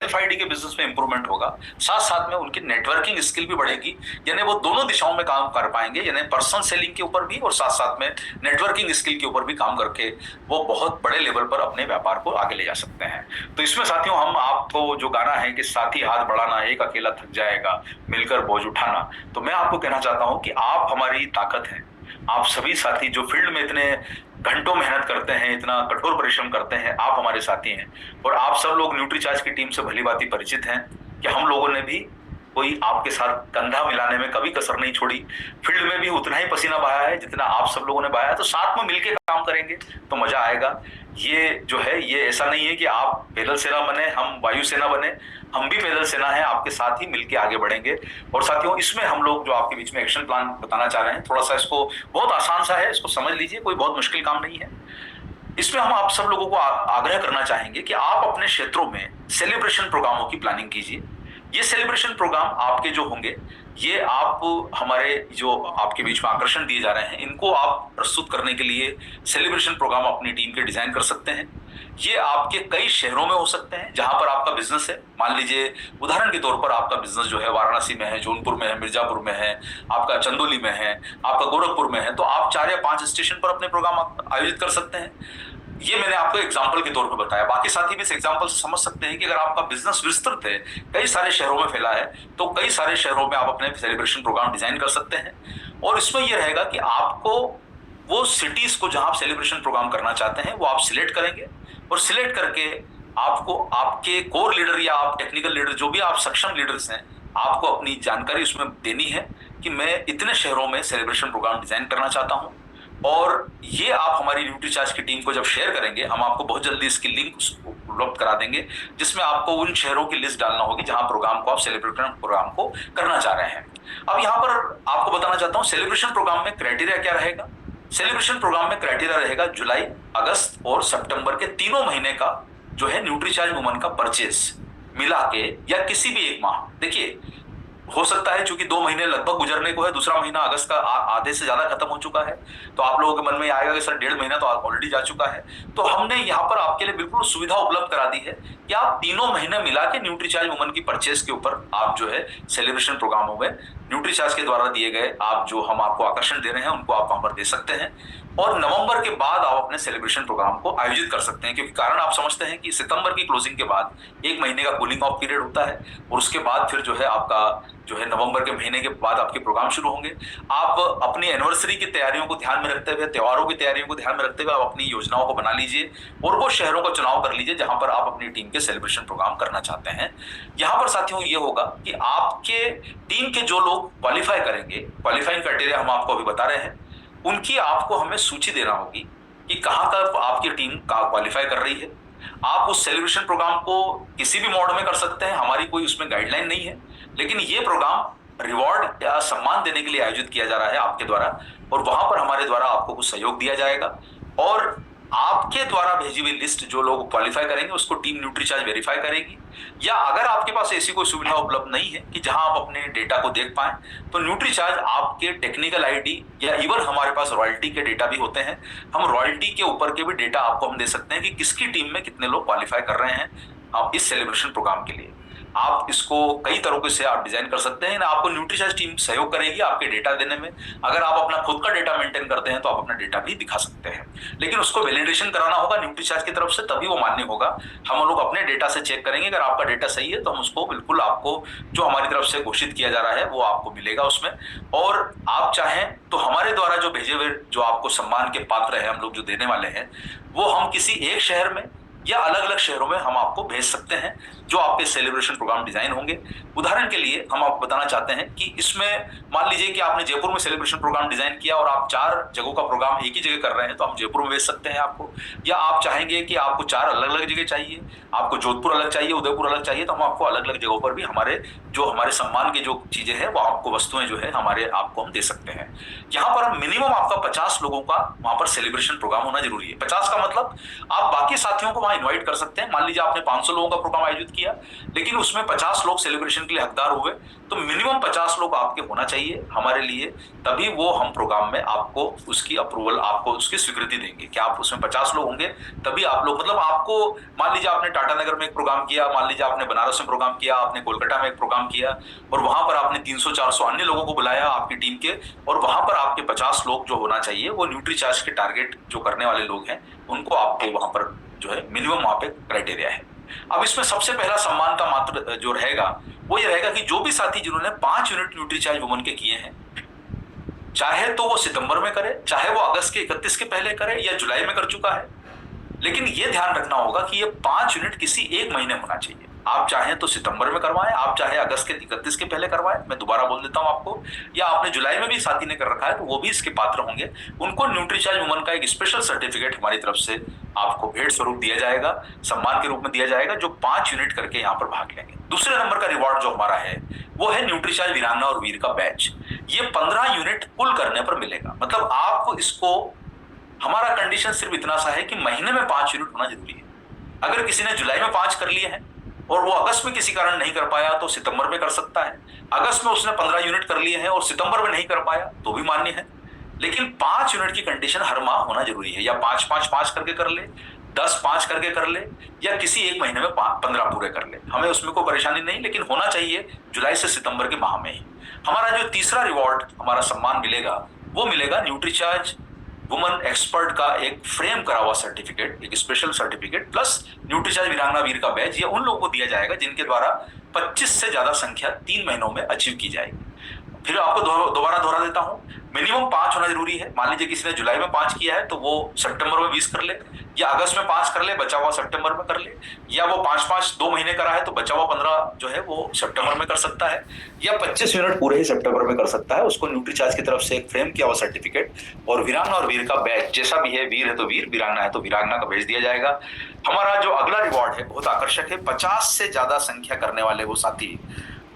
RFID के business में improvement होगा, साथ साथ में उनकी नेटवर्किंग स्किल भी बढ़ेगी। यानी वो दोनों दिशाओं में काम कर पाएंगे, यानी पर्सनल सेलिंग के ऊपर भी और साथ साथ में नेटवर्किंग स्किल के ऊपर भी काम करके वो बहुत बड़े लेवल पर अपने व्यापार को आगे ले जा सकते हैं। तो इसमें साथियों हम आपको जो गाना है कि साथी हाथ बढ़ाना एक अकेला थक जाएगा, मिलकर बोझ उठाना, तो मैं आपको कहना चाहता हूं कि आप हमारी ताकत हैं। आप सभी साथी जो फील्ड में इतने घंटों मेहनत करते हैं, इतना कठोर परिश्रम करते हैं, आप हमारे साथी हैं। और आप सब लोग न्यूट्रीचार्ज की टीम से भली भांति परिचित हैं कि हम लोगों ने भी कोई आपके साथ कंधा मिलाने में कभी कसर नहीं छोड़ी। फील्ड में भी उतना ही पसीना बहाया है जितना आप सब लोगों ने बहाया है। तो साथ में मिलकर काम करेंगे तो मजा आएगा। ये जो है ये ऐसा नहीं है कि आप पैदल सेना बने हम वायुसेना बने, हम भी पैदल सेना है, आपके साथ ही मिलके आगे बढ़ेंगे। और साथियों इसमें हम लोग जो आपके बीच में एक्शन प्लान बताना चाह रहे हैं, थोड़ा सा इसको बहुत आसान सा है, इसको समझ लीजिए, कोई बहुत मुश्किल काम नहीं है। इसमें हम आप सब लोगों को आग्रह करना चाहेंगे कि आप अपने क्षेत्रों में सेलिब्रेशन प्रोग्रामों की प्लानिंग कीजिए। ये सेलिब्रेशन प्रोग्राम आपके जो होंगे, ये आप हमारे जो आपके बीच में आकर्षण दिए जा रहे हैं, इनको आप प्रस्तुत करने के लिए सेलिब्रेशन प्रोग्राम अपनी टीम के डिजाइन कर सकते हैं। ये आपके कई शहरों में हो सकते हैं जहां पर आपका बिजनेस है। मान लीजिए उदाहरण के तौर पर आपका बिजनेस जो है वाराणसी में है, जौनपुर में है, मिर्जापुर में है, आपका चंदौली में है, आपका गोरखपुर में है, तो आप 4 या 5 स्टेशन पर अपने प्रोग्राम आयोजित कर सकते हैं। ये मैंने आपको एग्जाम्पल के तौर पर बताया, बाकी साथी भी इस एग्जाम्पल से समझ सकते हैं कि अगर आपका बिजनेस विस्तृत है, कई सारे शहरों में फैला है, तो कई सारे शहरों में आप अपने सेलिब्रेशन प्रोग्राम डिजाइन कर सकते हैं। और इसमें यह रहेगा कि आपको वो सिटीज को जहां आप सेलिब्रेशन प्रोग्राम करना चाहते हैं वो आप सिलेक्ट करेंगे, और सिलेक्ट करके आपको आपके कोर लीडर या आप टेक्निकल लीडर जो भी आप सक्षम लीडर्स हैं, आपको अपनी जानकारी उसमें देनी है कि मैं इतने शहरों में सेलिब्रेशन प्रोग्राम डिजाइन करना चाहता हूं। और ये आप हमारी न्यूट्रीचार्ज की टीम को जब शेयर करेंगे, हम आपको बहुत जल्दी इसकी लिंक उपलब्ध करा देंगे, जिसमें आपको उन शहरों की लिस्ट डालना होगी जहां प्रोग्राम को आप सेलिब्रेशन प्रोग्राम को करना चाह रहे हैं। अब यहां पर आपको बताना चाहता हूं सेलिब्रेशन प्रोग्राम में क्राइटेरिया क्या रहेगा। सेलिब्रेशन प्रोग्राम में क्राइटेरिया रहेगा जुलाई, अगस्त और सितंबर के तीनों महीने का जो है न्यूट्रीचार्ज वुमन का परचेस मिला के, या किसी भी एक माह, देखिए हो सकता है चूंकि 2 महीने लगभग गुजरने को है, दूसरा महीना अगस्त का आधे से ज्यादा खत्म हो चुका है, तो आप लोगों के मन में आएगा कि सर 1.5 महीना तो ऑलरेडी जा चुका है। तो हमने यहाँ पर आपके लिए बिल्कुल सुविधा उपलब्ध करा दी है कि आप तीनों महीने मिला के न्यूट्रीचार्ज वुमन की परचेस के ऊपर आप जो है सेलिब्रेशन प्रोग्रामों में न्यूट्रीचार्ज के द्वारा दिए गए आप जो हम आपको आकर्षण दे रहे हैं उनको आप वहां पर दे सकते हैं। और नवंबर के बाद आप अपने सेलिब्रेशन प्रोग्राम को आयोजित कर सकते हैं, क्योंकि कारण आप समझते हैं कि सितंबर की क्लोजिंग के बाद 1 महीने का कूलिंग ऑफ पीरियड होता है, और उसके बाद फिर जो है आपका जो है नवंबर के महीने के बाद आपके प्रोग्राम शुरू होंगे। आप अपनी एनिवर्सरी की तैयारियों को ध्यान में रखते हुए, त्योहारों की तैयारियों को ध्यान में रखते हुए आप अपनी योजनाओं को बना लीजिए, और वो शहरों का चुनाव कर लीजिए जहां पर आप अपनी टीम के सेलिब्रेशन प्रोग्राम करना चाहते हैं। यहां पर साथियों ये होगा कि आपके टीम के जो लोग क्वालिफाई करेंगे, क्वालिफाइंग क्राइटेरिया हम आपको अभी बता रहे हैं, उनकी आपको हमें सूची देना होगी कि कहां तक आपकी टीम का क्वालिफाई कर रही है। आप उस सेलिब्रेशन प्रोग्राम को किसी भी मोड में कर सकते हैं, हमारी कोई उसमें गाइडलाइन नहीं है, लेकिन ये प्रोग्राम रिवॉर्ड या सम्मान देने के लिए आयोजित किया जा रहा है आपके द्वारा, और वहां पर हमारे द्वारा आपको कुछ सहयोग दिया जाएगा। और आपके द्वारा भेजी हुई लिस्ट जो लोग क्वालिफाई करेंगे उसको टीम न्यूट्रीचार्ज वेरीफाई करेगी। या अगर आपके पास ऐसी कोई सुविधा उपलब्ध नहीं है कि जहां आप अपने डेटा को देख पाएं, तो न्यूट्रीचार्ज आपके टेक्निकल आईडी या इवन हमारे पास रॉयल्टी के डेटा भी होते हैं, हम रॉयल्टी के ऊपर के भी डेटा आपको हम दे सकते हैं कि किसकी टीम में कितने लोग क्वालिफाई कर रहे हैं आप इस सेलिब्रेशन प्रोग्राम के लिए। आप इसको कई तरीके से आप डिजाइन कर सकते हैं। आपको न्यूट्रीचार्ज टीम सहयोग करेगी आपके डेटा देने में। अगर आप अपना खुद का डेटा मेंटेन करते हैं तो आप अपना डेटा भी दिखा सकते हैं, लेकिन उसको वैलिडेशन कराना होगा न्यूट्रीचार्ज की तरफ से, तभी वो मान्य होगा। हम लोग अपने डेटा से चेक करेंगे, अगर आपका डेटा सही है तो हम उसको बिल्कुल आपको जो हमारी तरफ से घोषित किया जा रहा है वो आपको मिलेगा उसमें। और आप चाहें तो हमारे द्वारा जो भेजे हुए जो आपको सम्मान के पात्र है हम लोग जो देने वाले हैं, वो हम किसी एक शहर में या अलग अलग शहरों में हम आपको भेज सकते हैं जो आपके सेलिब्रेशन प्रोग्राम डिजाइन होंगे। उदाहरण के लिए हम आपको बताना चाहते हैं कि इसमें मान लीजिए कि आपने जयपुर में सेलिब्रेशन प्रोग्राम डिजाइन किया और आप 4 जगहों का प्रोग्राम एक ही जगह कर रहे हैं, तो हम जयपुर में भेज सकते हैं आपको। या आप चाहेंगे कि आपको 4 अलग अलग जगह चाहिए, आपको जोधपुर अलग चाहिए, उदयपुर अलग चाहिए, तो हम आपको अलग अलग जगहों पर भी हमारे सम्मान की जो चीजें हैं वो आपको वस्तुएं जो है हमारे आपको हम दे सकते हैं। यहाँ पर मिनिमम आपका 50 लोगों का वहां पर सेलिब्रेशन प्रोग्राम होना जरूरी है। 50 का मतलब आप बाकी साथियों को वहां इनवाइट कर सकते हैं। मान लीजिए आपने 500 लोगों का प्रोग्राम आयोजित किया, लेकिन उसमें 50 लोग सेलिब्रेशन के लिए हकदार हुए, तो मिनिमम 50 लोग आपके होना चाहिए हमारे लिए, तभी वो हम प्रोग्राम में आपको उसकी अप्रूवल, आपको उसकी स्वीकृति देंगे कि आप उसमें 50 लोग होंगे, तभी आप लोग, मतलब आपको, मान लीजिए आपने टाटा नगर में एक प्रोग्राम किया, मान लीजिए आपने बनारस में प्रोग्राम किया, आपने कोलकाता में एक प्रोग्राम किया, और वहां पर आपने 300-400 अन्य लोगों को बुलाया आपकी टीम के, और वहां पर आपके 50 लोग जो होना चाहिए वो न्यूट्रीचार्ज के टारगेट जो करने वाले लोग हैं, उनको आपको वहां पर जो है मिनिमम वहां पे क्राइटेरिया है। अब इसमें सबसे पहला सम्मान का मात्र जो रहेगा वो ये रहेगा कि जो भी साथी जिन्होंने 5 यूनिट न्यूट्रीचार्ज वुमन के किए हैं, चाहे तो वो सितंबर में करे, चाहे वो अगस्त के 31 के पहले करे या जुलाई में कर चुका है, लेकिन ये ध्यान रखना होगा कि ये 5 यूनिट किसी एक महीने में होना चाहिए। आप चाहें तो सितंबर में करवाएं, आप चाहे अगस्त के 31 के पहले करवाएं, मैं दोबारा बोल देता हूं आपको, या आपने जुलाई में भी साथी ने कर रखा है तो वो भी इसके पात्र होंगे। उनको न्यूट्रीचार्ज वुमन का एक स्पेशल सर्टिफिकेट हमारी तरफ से आपको भेंट स्वरूप दिया जाएगा, सम्मान के रूप में दिया जाएगा, जो 5 यूनिट करके यहाँ पर भाग लेंगे। दूसरे नंबर का रिवॉर्ड जो हमारा है वो है न्यूट्रीचार्ज वीरांगना और वीर का बैच। ये 15 यूनिट कुल करने पर मिलेगा। मतलब आप इसको, हमारा कंडीशन सिर्फ इतना सा है कि महीने में 5 यूनिट होना जरूरी है। अगर किसी ने जुलाई में 5 कर लिए हैं और वो अगस्त में किसी कारण नहीं कर पाया तो सितंबर में कर सकता है। अगस्त में उसने 15 यूनिट कर लिए हैं और सितंबर में नहीं कर पाया तो भी मान्य है, लेकिन 5 यूनिट की कंडीशन हर माह होना जरूरी है। या 5-5-5 करके कर ले, 10-5 करके कर ले, या किसी एक महीने में 15 पूरे कर ले, हमें उसमें कोई परेशानी नहीं, लेकिन होना चाहिए जुलाई से सितंबर के माह में ही। हमारा जो तीसरा रिवॉर्ड, हमारा सम्मान मिलेगा, वो मिलेगा न्यूट्रीचार्ज वुमन एक्सपर्ट का एक फ्रेम करा हुआ सर्टिफिकेट, एक स्पेशल सर्टिफिकेट, प्लस न्यूट्रीचार्ज वीरांगना वीर का बैच। ये उन लोगों को दिया जाएगा जिनके द्वारा 25 से ज्यादा संख्या 3 महीनों में अचीव की जाएगी। फिर आपको दोबारा दोहरा देता हूं, मिनिमम 5 होना जरूरी है। मान लीजिए किसी ने जुलाई में 5 किया है तो वो सितंबर में 20 कर ले, या अगस्त में 5 कर ले, बचा हुआ सितंबर में कर ले, या वो 5-5 2 महीने करा है तो बचा हुआ 15 जो है वो सितंबर में कर सकता है, या 25 यूनिट पूरे ही सितंबर में कर सकता है। उसको न्यूट्रीचार्ज की तरफ से एक फ्रेम किया हुआ सर्टिफिकेट और वीरांगना और वीर का बैच, जैसा भी है, वीर है तो वीर, वीरांगना है तो वीरांगना का भेज दिया जाएगा। हमारा जो अगला रिवॉर्ड है बहुत आकर्षक है। 50 से ज्यादा संख्या करने वाले वो साथी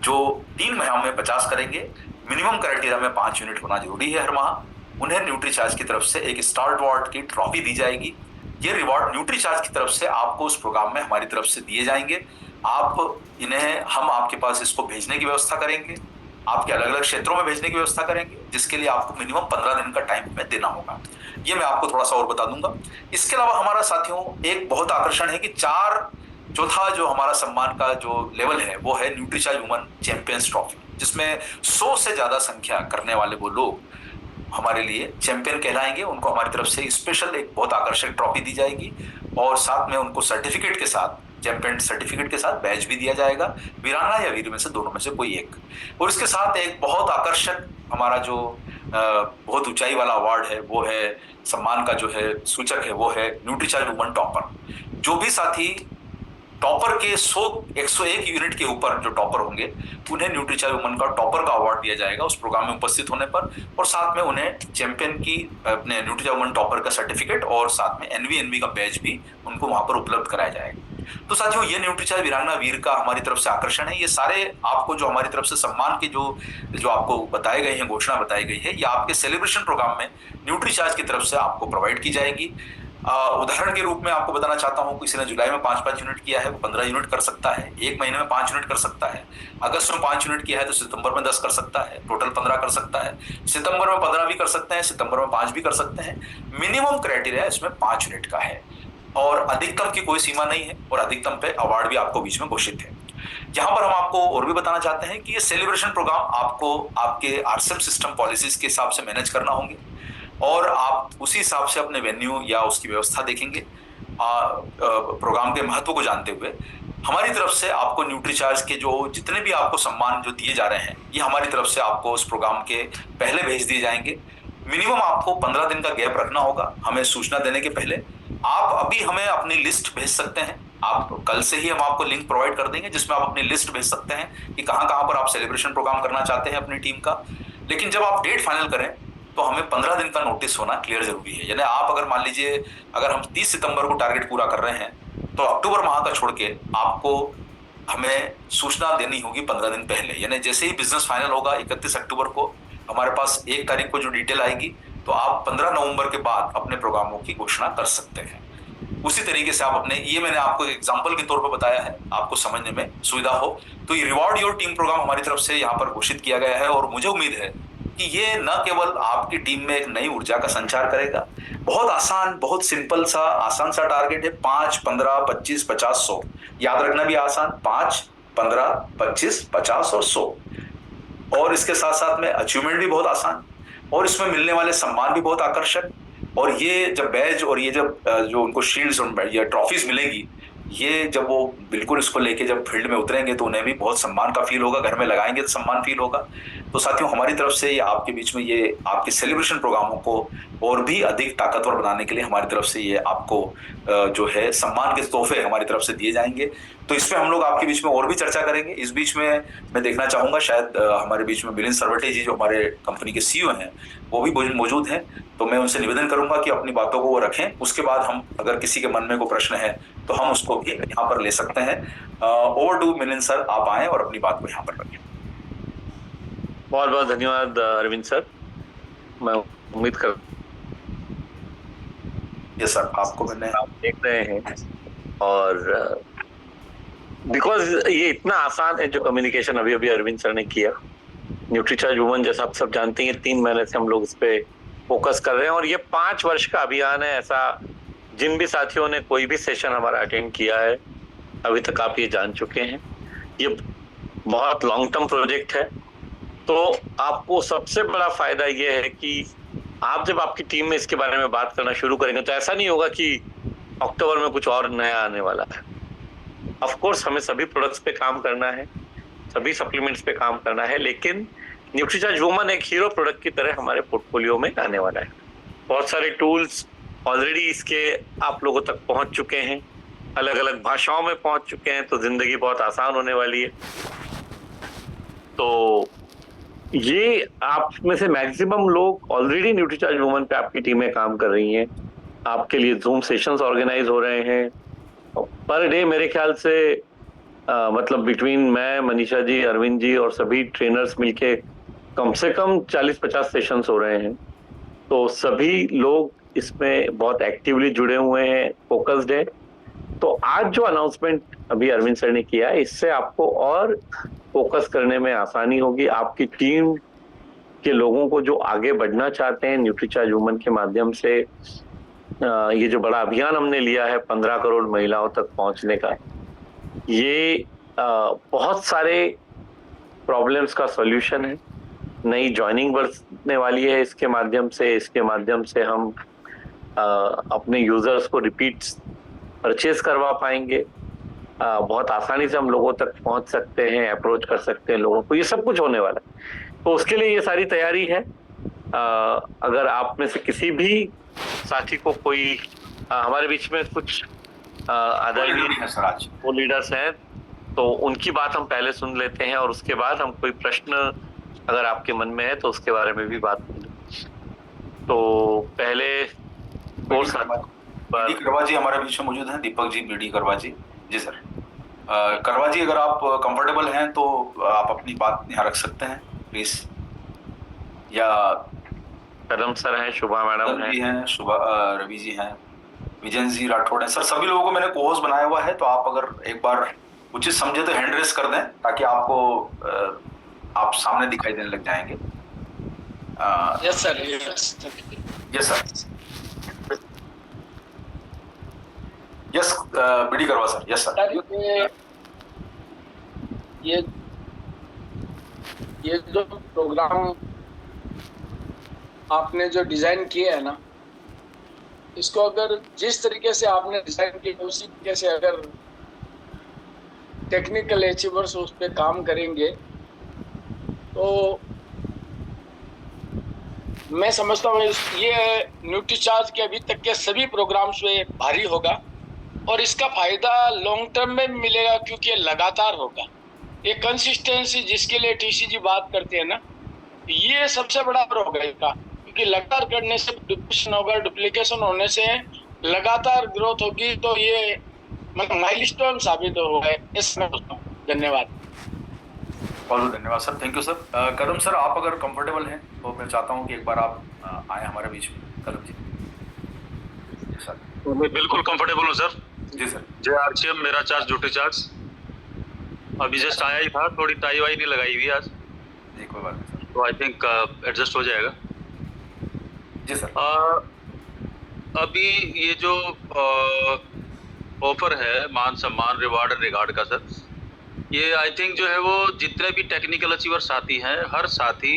जो 3 महीनों में 50 करेंगे, मिनिमम क्राइटेरिया में 5 यूनिट होना जरूरी है हर माह, उन्हें न्यूट्रीचार्ज की तरफ से एक स्टार अवार्ड की ट्रॉफी दी जाएगी। ये रिवॉर्ड न्यूट्रीचार्ज की तरफ से आपको उस प्रोग्राम में हमारी तरफ से दिए जाएंगे। आप इन्हें, हम आपके पास इसको भेजने की व्यवस्था करेंगे, आपके अलग अलग क्षेत्रों में भेजने की व्यवस्था करेंगे, जिसके लिए आपको मिनिमम 15 दिन का टाइम में देना होगा। ये मैं आपको थोड़ा सा और बता दूंगा। इसके अलावा हमारा साथियों एक बहुत आकर्षण है कि चौथा जो हमारा सम्मान का जो लेवल है वो है न्यूट्रीचार्ज वुमन चैंपियंस ट्रॉफी, जिसमें 100 से ज्यादा संख्या करने वाले वो लोग हमारे लिए चैंपियन कहलाएंगे। उनको हमारी तरफ से स्पेशल एक बहुत आकर्षक ट्रॉफी दी जाएगी और साथ में उनको सर्टिफिकेट के साथ, चैंपियन सर्टिफिकेट के साथ बैच भी दिया जाएगा, वीरांगना या वीर में से दोनों में से कोई एक। और इसके साथ एक बहुत आकर्षक हमारा जो बहुत ऊंचाई वाला अवार्ड है वो है, सम्मान का जो है सूचक है वो है न्यूट्रीचार्ज वुमन टॉपर। जो भी साथी टॉपर के 101 यूनिट के ऊपर जो टॉपर होंगे उन्हें न्यूट्रीचार्ज वुमन का टॉपर का अवार्ड दिया जाएगा उस प्रोग्राम में उपस्थित होने पर, और साथ में उन्हें चैंपियन की अपने न्यूट्रीचार्ज वुमन टॉपर का सर्टिफिकेट और साथ में एनवीएनबी का बैच भी उनको वहां पर उपलब्ध कराया जाएगा। तो साथियों ये न्यूट्रीचार्ज वीरांगना वीर का हमारी तरफ से आकर्षण है। ये सारे आपको जो हमारी तरफ से सम्मान के जो आपको बताए गए हैं, घोषणा बताई गई है, ये आपके सेलिब्रेशन प्रोग्राम में न्यूट्रीचार्ज की तरफ से आपको प्रोवाइड की जाएगी। उदाहरण के रूप में आपको बताना चाहता हूं, किसी ने जुलाई में 5-5 यूनिट किया है वो 15 यूनिट कर सकता है, एक महीने में 5 यूनिट कर सकता है, अगस्त में 5 यूनिट किया है तो सितंबर में 10 कर सकता है, टोटल 15 कर सकता है, सितंबर में 15 भी कर सकते हैं, सितंबर में 5 भी कर सकते हैं। मिनिमम क्राइटेरिया इसमें 5 यूनिट का है और अधिकतम की कोई सीमा नहीं है, और अधिकतम पे अवार्ड भी आपको बीच में घोषित है। यहाँ पर हम आपको और भी बताना चाहते हैं कि ये सेलिब्रेशन प्रोग्राम आपको आपके आरसीएम सिस्टम पॉलिसीज के हिसाब से मैनेज करना होंगे और आप उसी हिसाब से अपने वेन्यू या उसकी व्यवस्था देखेंगे। प्रोग्राम के महत्व को जानते हुए हमारी तरफ से आपको न्यूट्रीचार्ज के जो जितने भी आपको सम्मान जो दिए जा रहे हैं ये हमारी तरफ से आपको उस प्रोग्राम के पहले भेज दिए जाएंगे। मिनिमम आपको 15 दिन का गैप रखना होगा हमें सूचना देने के पहले। आप अभी हमें अपनी लिस्ट भेज सकते हैं, आप कल से ही हम आपको लिंक प्रोवाइड कर देंगे जिसमें आप अपनी लिस्ट भेज सकते हैं कि कहाँ कहाँ पर आप सेलिब्रेशन प्रोग्राम करना चाहते हैं अपनी टीम का। लेकिन जब आप डेट फाइनल करें तो हमें 15 दिन का नोटिस होना क्लियर जरूरी है। यानी आप अगर मान लीजिए अगर हम 30 सितंबर को टारगेट पूरा कर रहे हैं तो अक्टूबर माह का छोड़ के आपको हमें सूचना देनी होगी 15 दिन पहले। यानी जैसे ही बिजनेस फाइनल होगा 31 अक्टूबर को हमारे पास 1 तारीख को जो डिटेल आएगी तो आप 15 नवंबर के बाद अपने प्रोग्रामों की घोषणा कर सकते हैं। उसी तरीके से आप अपने, ये मैंने आपको एग्जांपल के तौर पर बताया है, आपको समझने में सुविधा हो। तो ये रिवॉर्ड योर टीम प्रोग्राम हमारी तरफ से यहाँ पर घोषित किया गया है, और मुझे उम्मीद है कि ये न केवल आपकी टीम में एक नई ऊर्जा का संचार करेगा, बहुत आसान, बहुत सिंपल सा, आसान सा टारगेट है, 5, 15, 25, 50, 100, याद रखना भी आसान, 5, 15, 25, 50 और 100। और इसके साथ साथ में अचीवमेंट भी बहुत आसान, और इसमें मिलने वाले सम्मान भी बहुत आकर्षक। और ये जब बैज और ये जब जो उनको शील्ड्स और ये ट्रॉफीज मिलेगी, ये जब वो बिल्कुल इसको लेके जब फील्ड में उतरेंगे तो उन्हें भी बहुत सम्मान का फील होगा, घर में लगाएंगे तो सम्मान फील होगा। तो साथियों, हमारी तरफ से ये आपके बीच में ये आपके सेलिब्रेशन प्रोग्रामों को और भी अधिक ताकतवर बनाने के लिए हमारी तरफ से ये आपको जो है सम्मान के तोहफे हमारी तरफ से दिए जाएंगे। तो इसमें हम लोग आपके बीच में और भी चर्चा करेंगे। इस बीच में मैं देखना चाहूंगा, शायद हमारे बीच में मिलिंद सरवटे जी जो हमारे कंपनी के सीईओ हैं वो भी मौजूद हैं, तो मैं उनसे निवेदन करूंगा कि अपनी बातों को वो रखें। उसके बाद हम, अगर किसी के मन में कोई प्रश्न है तो हम उसको भी यहाँ पर ले सकते हैं। ओवर टू मिलिंद सर, आप आए और अपनी बात को यहाँ पर रखें। बहुत बहुत धन्यवाद अरविंद सर। मैं उम्मीद कर ये सर आपको मैंने, आप देख रहे हैं, और बिकॉज ये इतना आसान है जो कम्युनिकेशन अभी अभी अरविंद सर ने किया। न्यूट्रीचार्ज वुमन, जैसा आप सब जानते हैं, 3 महीने से हम लोग इस पे फोकस कर रहे हैं, और ये 5 वर्ष का अभियान है। ऐसा जिन भी साथियों ने कोई भी सेशन हमारा अटेंड किया है अभी तक, आप ये जान चुके हैं। ये बहुत लॉन्ग टर्म प्रोजेक्ट है। तो आपको सबसे बड़ा फायदा ये है कि आप जब आपकी टीम में इसके बारे में बात करना शुरू करेंगे तो ऐसा नहीं होगा कि अक्टूबर में कुछ और नया आने वाला है। ऑफ कोर्स हमें सभी प्रोडक्ट्स पे काम करना है, सभी सप्लीमेंट्स पे काम करना है, लेकिन न्यूट्रीचार्ज वुमन एक हीरो प्रोडक्ट की तरह हमारे पोर्टफोलियो में आने वाला है। बहुत सारे टूल्स ऑलरेडी इसके आप लोगों तक पहुंच चुके हैं, अलग अलग भाषाओं में पहुंच चुके हैं, तो जिंदगी बहुत आसान होने वाली है। तो ये आप में से मैक्सिमम लोग ऑलरेडी न्यूट्रीचार्ज वुमन पे आपकी टीमें काम कर रही हैं। आपके लिए जूम सेशंस ऑर्गेनाइज हो रहे हैं पर डे। मेरे ख्याल से मतलब बिटवीन मैं, मनीषा जी, अरविंद जी और सभी ट्रेनर्स मिलके कम से कम 40-50 सेशंस हो रहे हैं। तो सभी लोग इसमें बहुत एक्टिवली जुड़े हुए हैं, फोकस्ड है। तो आज जो अनाउंसमेंट अभी अरविंद सर ने किया है, इससे आपको और फोकस करने में आसानी होगी। आपकी टीम के लोगों को जो आगे बढ़ना चाहते हैं न्यूट्रीचार्ज वुमन के माध्यम से, ये जो बड़ा अभियान हमने लिया है 15 करोड़ महिलाओं तक पहुंचने का, ये बहुत सारे प्रॉब्लम्स का सॉल्यूशन है। नई ज्वाइनिंग बढ़ने वाली है इसके माध्यम से। इसके माध्यम से हम अपने यूजर्स को रिपीट परचेज करवा पाएंगे। बहुत आसानी से हम लोगों तक पहुंच सकते हैं, अप्रोच कर सकते हैं लोगों को। ये सब कुछ होने वाला है, तो उसके लिए ये सारी तैयारी है। अगर आप में से किसी भी साथी को कोई हमारे बीच में कुछ वो लीडर्स हैं, तो उनकी बात हम पहले सुन लेते हैं, और उसके बाद हम कोई प्रश्न अगर आपके मन में है तो उसके बारे में भी बात करें। तो पहले बीडी करवा जी हमारे बीच में मौजूद हैं, दीपक जी, बीडी करवा जी। जी सर। करवा जी, अगर आप कंफर्टेबल हैं तो आप अपनी बात यहाँ रख सकते हैं प्लीज। या कदम सर हैं, शुभा मैडम हैं, शुभा, रवि जी हैं, विजय जी राठौड़ हैं। सर सभी लोगों को मैंने कोहोस्ट बनाया हुआ है, तो आप अगर एक बार उचित समझे तो हैंड रेस कर दें, ताकि आपको आप सामने दिखाई देने लग जाएंगे। Yes sir. Yes sir. Yes बीडी करवा सर। Yes sir. ये जो प्रोग्राम आपने जो डिजाइन किया है ना, इसको अगर जिस तरीके से आपने डिजाइन किया उसी तरीके से अगर टेक्निकल अचीवर्स उस पर काम करेंगे तो मैं समझता हूँ ये न्यूट्रीचार्ज के अभी तक के सभी प्रोग्राम्स में भारी होगा, और इसका फायदा लॉन्ग टर्म में मिलेगा, क्योंकि ये लगातार होगा। ये कंसिस्टेंसी जिसके लिए टीसी जी बात करते हैं ना, ये सबसे बड़ा होगा इसका, क्योंकि लगातार करने से डुप्लीकेशन होगा, डुप्लीकेशन होने से लगातार ग्रोथ होगी। तो ये मतलब माइलस्टोन साबित होगा। इसमें धन्यवाद। बहुत धन्यवाद sir, thank you sir. Kadam sir, आप अगर कंफर्टेबल हैं तो मैं चाहता हूं कि एक बार आप आए हमारे बीच में। कदम जी सर। मैं बिल्कुल कंफर्टेबल हूँ सर। जी सर। JRCM मेरा चार्ज ड्यूटी चार्ज अभी जस्ट आया ही था, थोड़ी टाई वाई नहीं लगाई हुई आज, जी कोई बात नहीं सर। तो आई थिंक एडजस्ट हो जाएगा। जी सर। अभी ये जो ऑफर है मान सम्मान रिवार्ड एंड रिगार्ड का सर, ये आई थिंक जो है वो जितने भी टेक्निकल अचीवर साथी हैं, हर साथी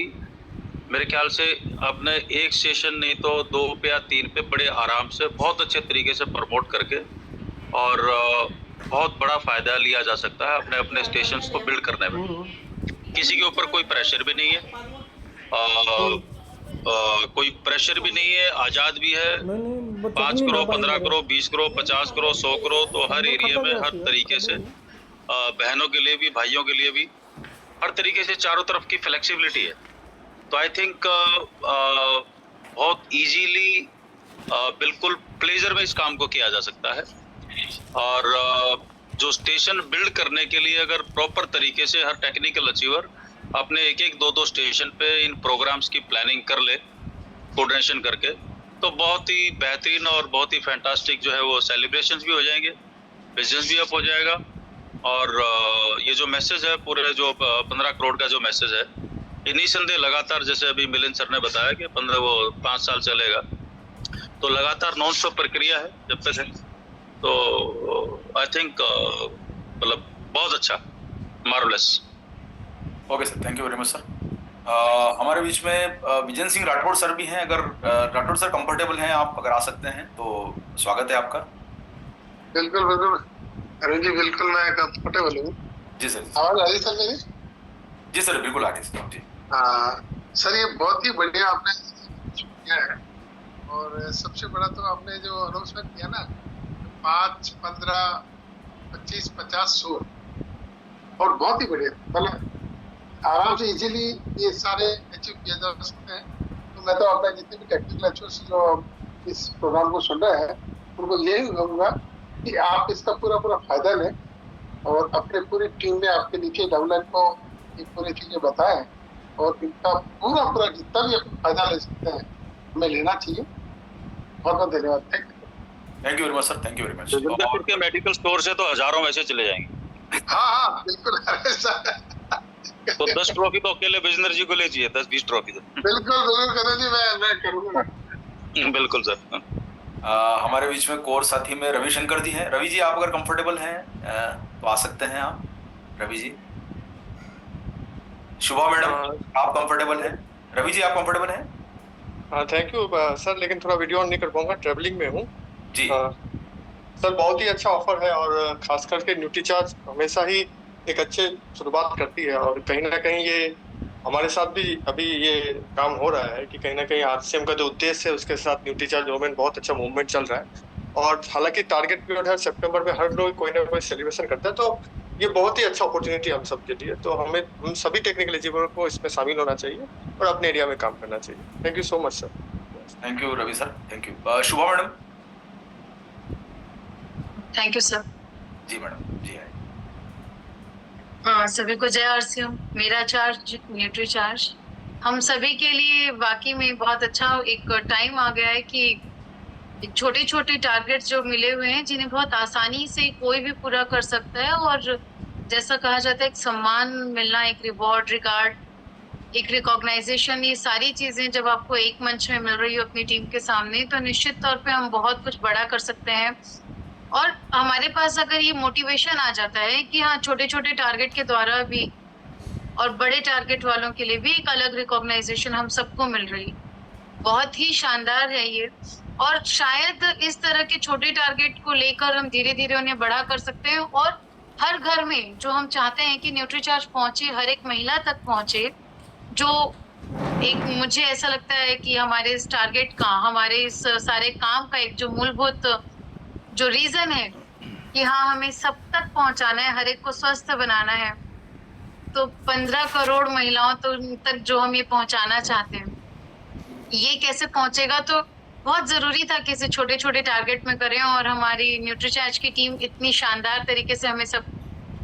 मेरे ख्याल से अपने एक सेशन नहीं तो 2 पे या 3 पे बड़े आराम से बहुत अच्छे तरीके से प्रमोट करके और बहुत बड़ा फायदा लिया जा सकता है अपने अपने स्टेशंस को बिल्ड करने में। किसी के ऊपर कोई प्रेशर भी नहीं है, कोई प्रेशर भी नहीं है, आजाद भी है। 5 करो, 15 करो, 20 करो, 50 करो, 100 करो, तो हर एरिया में हर तरीके से बहनों के लिए भी, भाइयों के लिए भी, हर तरीके से चारों तरफ की फ्लेक्सिबिलिटी है। तो आई थिंक बहुत इजीली बिल्कुल प्लेजर में इस काम को किया जा सकता है। और जो स्टेशन बिल्ड करने के लिए अगर प्रॉपर तरीके से हर टेक्निकल अचीवर अपने एक एक 2-2 स्टेशन पे इन प्रोग्राम्स की प्लानिंग कर ले कोऑर्डिनेशन करके, तो बहुत ही बेहतरीन और बहुत ही फैंटास्टिक जो है वो सेलिब्रेशंस भी हो जाएंगे, बिजनेस भी अप हो जाएगा। और ये जो मैसेज है पूरे जो 15 करोड़ का जो मैसेज है, ये निसंदेह लगातार, जैसे अभी मिलिंद सर ने बताया कि 5 साल चलेगा, तो लगातार नॉन स्टॉप प्रक्रिया है जब तक है। तो आई थिंक मतलब बहुत अच्छा, marvellous. Okay sir, thank you very much sir. हमारे बीच में विजय सिंह राठौड़ सर भी हैं। अगर राठौड़ सर कंफर्टेबल हैं, आप अगर आ सकते हैं तो स्वागत है आपका। बिल्कुल बिल्कुल अरुण जी, बिल्कुल मैं कंफर्टेबल हूँ। जी सर। आवाज आ रही सर मेरी? जी सर, बिल्कुल आ रही सर जी। सर, ये बहुत ही बढ़िया आपने किया है। और सबसे बड़ा तो आपने जो अनाउंसमेंट किया ना, 5, 15, 25, 50, 100, और बहुत ही बढ़िया, मतलब आराम से इजीली ये सारे अचीव किए जा सकते हैं। तो मैं तो अपने जितने भी टेक्निकल अचीवर्स जो इस प्रोग्राम को सुन रहे हैं, उनको यही कहूँगा कि आप इसका पूरा फायदा लें और अपने पूरी टीम में आपके नीचे डाउनलाइन को ये पूरी चीजें बताएं, और इनका पूरा जितना भी आप फायदा ले सकते हैं हमें लेना चाहिए। बहुत बहुत धन्यवाद। Thank you very much sir, thank you very much. Jogindarpur के मेडिकल स्टोर से तो हजारों वैसे चले जाएंगे। हाँ बिल्कुल तो 10 ट्रॉफी तो अकेले बिजनर जी को ले चाहिए, 10-20 ट्रॉफी तो। बिल्कुल करण जी, मैं करूँगा। बिल्कुल सर। हमारे बीच में कोर साथी में रविशंकर जी हैं। रवि जी, आप अगर कंफर्टेबल हैं तो आ सकते हैं आप। रवि जी। शुभा मैडम, आप कंफर्टेबल हैं? रवि जी, आप कंफर्टेबल हैं? हाँ, थैंक यू सर, लेकिन थोड़ा वीडियो ऑन नहीं कर पाऊंगा, ट्रैवलिंग में हूँ जी। सर, बहुत ही अच्छा ऑफर है, और खास करके न्यूट्रीचार्ज हमेशा ही एक अच्छे शुरुआत करती है। और कहीं ना कहीं ये हमारे साथ भी अभी ये काम हो रहा है कि कहीं ना कहीं आरसीएम का जो उद्देश्य है उसके साथ न्यूट्रीचार्ज मूवमेंट बहुत अच्छा मूवमेंट चल रहा है। और हालांकि टारगेट पीरियड है सितंबर में, हर लोग कोई ना कोई सेलिब्रेशन करता है, तो ये बहुत ही अच्छा अपॉर्चुनिटी हम सबके लिए। तो हम सभी टेक्निकल अचीवर को इसमें शामिल होना चाहिए और अपने एरिया में काम करना चाहिए। Thank you so much sir. Thank you Ravi sir, thank you. Shubha madam. Thank you sir. जी मैडम, जी है। हाँ, सभी को जय आरसीएम। मेरा चार्ज न्यूट्री चार्ज हम सभी के लिए वाकई में बहुत अच्छा एक टाइम आ गया है कि छोटे छोटे टारगेट्स जो मिले हुए हैं जिन्हें बहुत आसानी से कोई भी पूरा कर सकता है। और जैसा कहा जाता है, एक सम्मान मिलना, एक रिवॉर्ड, रिगार्ड, एक रिकॉग्नाइजेशन, ये सारी चीजें जब आपको एक मंच में मिल रही हो अपनी टीम के सामने, तो निश्चित तौर पे हम बहुत कुछ बड़ा कर सकते हैं। और हमारे पास अगर ये मोटिवेशन आ जाता है कि हाँ, छोटे छोटे टारगेट के द्वारा भी और बड़े टारगेट वालों के लिए भी एक अलग रिकॉग्नाइजेशन हम सबको मिल रही, बहुत ही शानदार है ये। और शायद इस तरह के छोटे टारगेट को लेकर हम धीरे धीरे उन्हें बड़ा कर सकते हैं। और हर घर में जो हम चाहते हैं कि न्यूट्रीचार्ज पहुंचे, हर एक महिला तक पहुंचे, जो एक मुझे ऐसा लगता है कि हमारे इस टारगेट का, हमारे इस सारे काम का एक जो मूलभूत जो रीजन है कि हाँ, हमें सब तक पहुंचाना है, हर एक को स्वस्थ बनाना है। तो 15 करोड़ महिलाओं तक जो हम ये पहुंचाना चाहते हैं, ये कैसे पहुंचेगा? तो बहुत जरूरी था कि इसे छोटे छोटे टारगेट में करें। और हमारी न्यूट्रीचार्ज की टीम इतनी शानदार तरीके से हमें सब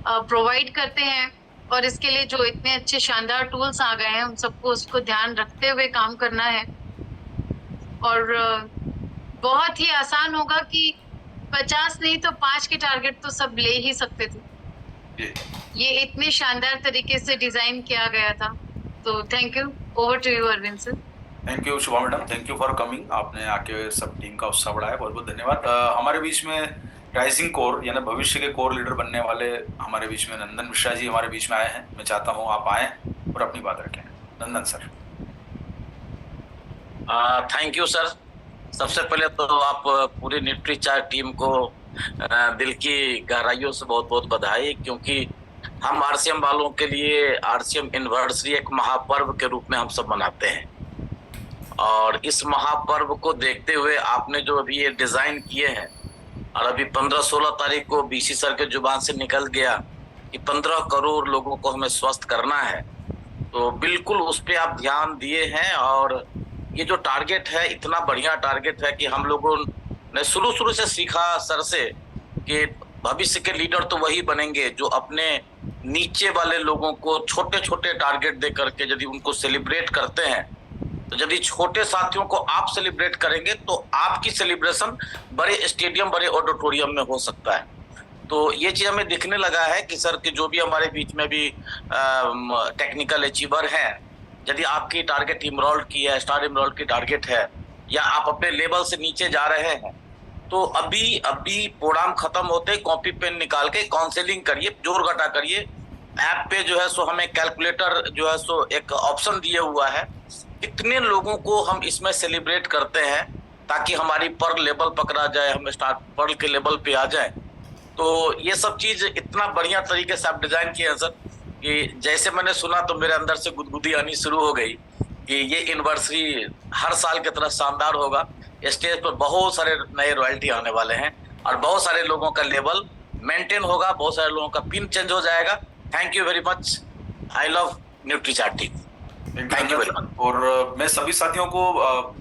प्रोवाइड करते हैं, और इसके लिए जो इतने अच्छे शानदार टूल्स आ गए हैं, उन सबको उसको ध्यान रखते हुए काम करना है। और बहुत ही आसान होगा कि 50 नहीं तो 5 के टारगेट तो सब ले ही सकते थे। ये इतने शानदार तरीके से डिजाइन किया गया था। तो thank you. Over to you Arvind sir. Thank you Shubha madam, thank you for coming. आपने आके सब टीम का उत्साह बढ़ाया, बहुत बहुत धन्यवाद। हमारे बीच में राइजिंग कोर यानी भविष्य के कोर लीडर बनने वाले हमारे बीच में नंदन मिश्रा जी हमारे बीच में आए हैं। मैं चाहता हूं आप आए और अपनी बात रखें। नंदन सर। Thank you sir. सबसे पहले तो आप पूरी न्यूट्रीचार्ज टीम को दिल की गहराइयों से बहुत बहुत बधाई, क्योंकि हम आरसीएम वालों के लिए आरसीएम एनिवर्सरी एक महापर्व के रूप में हम सब मनाते हैं। और इस महापर्व को देखते हुए आपने जो अभी ये डिजाइन किए हैं, और अभी 15-16 तारीख को बीसी सर के जुबान से निकल गया कि 15 करोड़ लोगों को हमें स्वस्थ करना है, तो बिल्कुल उस पर आप ध्यान दिए हैं। और ये जो टारगेट है इतना बढ़िया टारगेट है कि हम लोगों ने शुरू से सीखा सर से कि भविष्य के लीडर तो वही बनेंगे जो अपने नीचे वाले लोगों को छोटे छोटे टारगेट दे करके यदि उनको सेलिब्रेट करते हैं, तो यदि छोटे साथियों को आप सेलिब्रेट करेंगे तो आपकी सेलिब्रेशन बड़े स्टेडियम बड़े ऑडिटोरियम में हो सकता है। तो ये चीज हमें दिखने लगा है कि सर कि जो भी हमारे बीच में भी टेक्निकल अचीवर हैं, यदि आपकी टारगेट इमरोल्ड की है, स्टार इमरोल्ड की टारगेट है, या आप अपने लेवल से नीचे जा रहे हैं, तो अभी प्रोग्राम खत्म होते कॉपी पेन निकाल के काउंसलिंग करिए, जोर घटा करिए। ऐप पे जो है सो हमें कैलकुलेटर जो है सो एक ऑप्शन दिए हुआ है, कितने लोगों को हम इसमें सेलिब्रेट करते हैं ताकि हमारी पर लेवल पकड़ा जाए, हम स्टार पर के लेवल पे आ जाए। तो ये सब चीज इतना बढ़िया तरीके से आप डिजाइन किए हैं सर कि जैसे मैंने सुना तो मेरे अंदर से गुदगुदी आनी शुरू हो गई कि ये एनिवर्सरी हर साल की तरह शानदार होगा। स्टेज पर बहुत सारे नए रॉयल्टी आने वाले हैं और बहुत सारे लोगों का लेवल मेंटेन होगा, बहुत सारे लोगों का पिन चेंज हो जाएगा। Thank you very much. I love Nutricharge team. Thank you very much. और मैं सभी साथियों को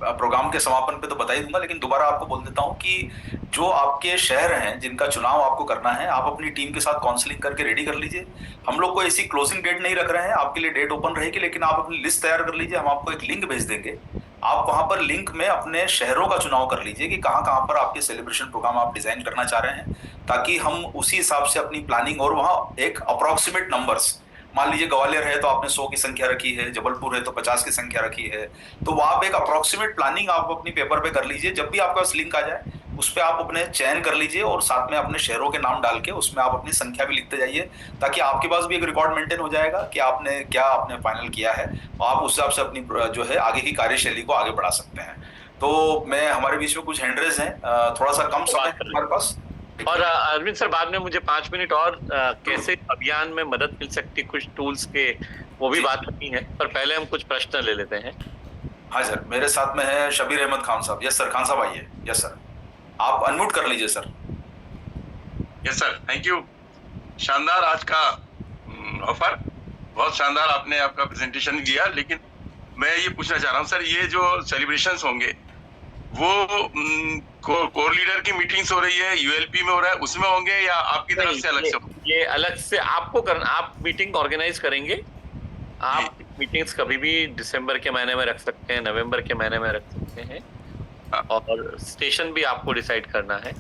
प्रोग्राम के समापन पे तो बता ही दूंगा, लेकिन दोबारा आपको बोल देता हूं कि जो आपके शहर हैं जिनका चुनाव आपको करना है, आप अपनी टीम के साथ काउंसलिंग करके रेडी कर लीजिए। हम लोग को ऐसी क्लोजिंग डेट नहीं रख रहे हैं, आपके लिए डेट ओपन रहेगी, लेकिन आप अपनी लिस्ट तैयार कर लीजिए। हम आपको एक लिंक भेज देंगे, आप वहां पर लिंक में अपने शहरों का चुनाव कर लीजिए कि कहाँ कहाँ पर आपके सेलिब्रेशन प्रोग्राम आप डिजाइन करना चाह रहे हैं, ताकि हम उसी हिसाब से अपनी प्लानिंग और वहाँ एक अप्रोक्सीमेट नंबर्स, मान लीजिए ग्वालियर है तो आपने 100 की संख्या रखी है, जबलपुर है तो 50 की संख्या रखी है, तो वो आप एक अप्रोक्सीमेट प्लानिंग आप अपनी पेपर पे कर लीजिए। जब भी आपके पास लिंक आ जाए उस पर आप अपने चयन कर लीजिए और साथ में अपने शहरों के नाम डाल के उसमें आप अपनी संख्या भी लिखते जाइए, ताकि आपके पास भी एक रिकॉर्ड मेंटेन हो जाएगा कि आपने क्या आपने फाइनल किया है और आप उस हिसाब से अपनी जो है आगे की कार्यशैली को आगे बढ़ा सकते हैं। तो मैं हमारे बीच में कुछ हैंडरेज हैं, थोड़ा सा कम समय है हमारे पास। और अरविंद सर बाद में मुझे 5 मिनट और कैसे अभियान में मदद मिल सकती, कुछ टूल्स के वो भी बात करनी है, पर पहले हम कुछ प्रश्न ले लेते हैं। हाँ सर, मेरे साथ में है शबीर अहमद खान साहब। यस सर, खान साहब आइए। यस सर, आप अनम्यूट कर लीजिए sir. Yes sir, thank you. शानदार आज का ऑफर, बहुत शानदार आपने आपका प्रेजेंटेशन दिया। लेकिन मैं ये पूछना चाह रहा हूँ सर, ये जो सेलिब्रेशंस होंगे वो कोर लीडर की मीटिंग्स हो रही है, यूएलपी में हो रहा है, उसमें होंगे या आपकी तरफ से अलग से? ये अलग से आपको करना, आप मीटिंग ऑर्गेनाइज करेंगे। आप मीटिंग्स कभी भी दिसंबर के महीने में रख सकते हैं, नवंबर के महीने में रख सकते हैं, और स्टेशन भी आपको डिसाइड करना है,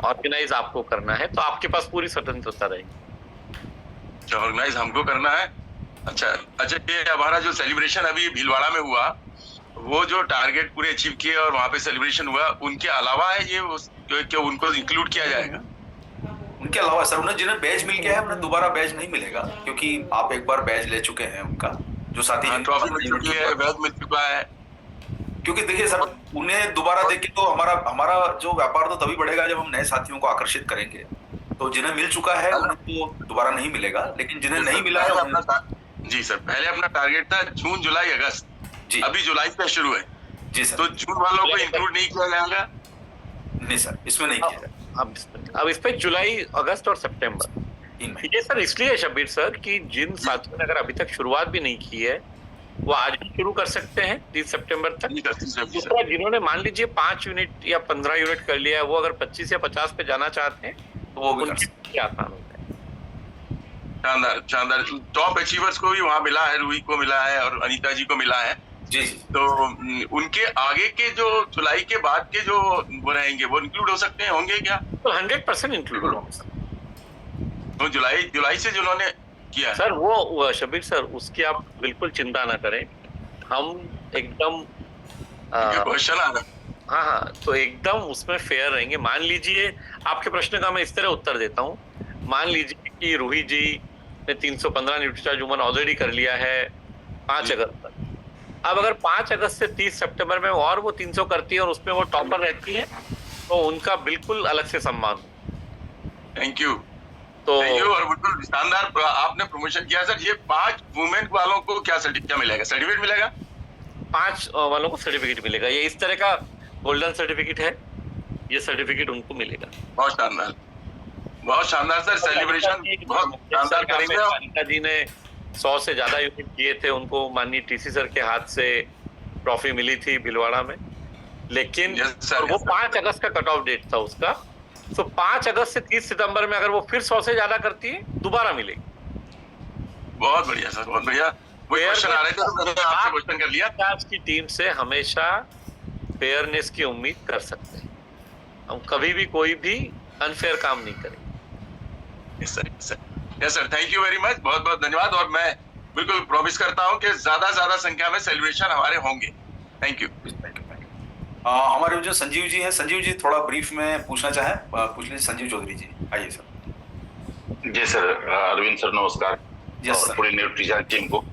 ऑर्गेनाइज आपको करना है, तो आपके पास पूरी स्वतंत्रता रहेगी। ऑर्गेनाइज हमको करना है। अच्छा, ये हमारा जो सेलिब्रेशन अभी भीलवाड़ा में हुआ, वो जो टारगेट पूरे अचीव किए और वहाँ पे सेलिब्रेशन हुआ, उनके अलावा है ये क्या उनको इंक्लूड किया जाएगा? उनके अलावा सर, उन्हें जिन्हें बैज मिल गया है उन्हें दोबारा बैज नहीं मिलेगा, क्योंकि आप एक बार बैज ले चुके हैं उनका, जो साथी ट्रॉफी मिल चुकी है, बैज मिल चुका है। क्योंकि देखिए सर, उन्हें दोबारा देख के तो हमारा जो व्यापार तो तभी बढ़ेगा जब हम नए साथियों को आकर्षित करेंगे। तो जिन्हें मिल चुका है उन्हें तो दोबारा नहीं मिलेगा, लेकिन जिन्हें नहीं मिला है जी सर, पहले अपना टारगेट था जून, जुलाई, अगस्त, अभी जुलाई से शुरू है जी सर। तो जून वालों को इंक्लूड नहीं किया जाएगा? नहीं सर, इसमें नहीं किया जाएगा। अब इस पे जुलाई, अगस्त और सितंबर। ये सर इसलिए शबीर सर कि जिन साथियों ने अगर अभी तक शुरुआत भी नहीं की है वो आज भी शुरू कर सकते हैं 30 सितंबर तक। दूसरा, जिन्होंने मान लीजिए 5 यूनिट या 15 यूनिट कर लिया है, वो अगर 25 या 50 पे जाना चाहते हैं तो वो उनके लिए आसान होता है। शानदार शानदार। टॉप अचीवर्स को भी वहाँ मिला है, रूही को मिला है और अनीता जी को मिला है। जी जी। तो उनके आगे के जो जुलाई के बाद के जो वो रहेंगे वो इंक्लूड हो सकते हैं, होंगे क्या? तो 100% इंक्लूड होगा सर। तो जुलाई से जिन्होंने किया है सर वो शबीर सर, उसकी आप बिल्कुल चिंता ना करें, हम एकदम क्वेश्चन आ रहा है। हाँ हाँ, तो एकदम उसमें फेयर रहेंगे। मान लीजिए, आपके प्रश्न का मैं इस तरह उत्तर देता हूँ, मान लीजिए कि रूही जी ने 315 न्यूट्रीचार्ज वुमन ऑलरेडी कर लिया है 5 अगस्त तक। अब अगर 5 अगस्त से 30 सितंबर में और वो 300 करती है और उसमें वो टॉपर रहती है, तो उनका बिल्कुल अलग से सम्मान। Thank you. तो और बिल्कुल शानदार आपने प्रमोशन किया सर। ये 5 वुमेन वालों को क्या मिलेगा? सर्टिफिकेट मिलेगा? 5 वालों को सर्टिफिकेट मिलेगा। ये इस तरह का गोल्डन सर्टिफिकेट है, ये सर्टिफिकेट उनको मिलेगा। बहुत शानदार, बहुत शानदार सर। सेलिब्रेशन बहुत शानदार करेंगे। अनिता जी ने 100 से ज्यादा यूनिट किए थे, उनको माननीय टीसी सर के हाथ से ट्रॉफी मिली थी भिलवाड़ा में, लेकिन वो 5 अगस्त का कट ऑफ डेट था उसका। तो 5 अगस्त से 30 सितंबर में अगर वो फिर 100 से ज्यादा करती है, दोबारा मिलेगी। बहुत बढ़िया सर, बहुत बढ़िया। वो क्वेश्चन आ रहे थे तो मैंने आपसे क्वेश्चन कर लिया। आज की टीम से हमेशा फेयरनेस की उम्मीद कर सकते हैं, हम कभी भी कोई भी अनफेयर काम नहीं करेंगे। Yes sir, thank you very much, बहुत बहुत धन्यवाद। और मैं बिल्कुल प्रॉमिस करता हूं कि ज्यादा संख्या में सेलिब्रेशन हमारे होंगे। Thank you. हमारे जो संजीव जी हैं, संजीव जी थोड़ा ब्रीफ में पूछना चाहें, पूछ लीजिए। संजीव चौधरी जी, आइए सर। जी सर, अरविंद सर नमस्कार। यस और सर। पूरी न्यूट्रीचार्ज टीम को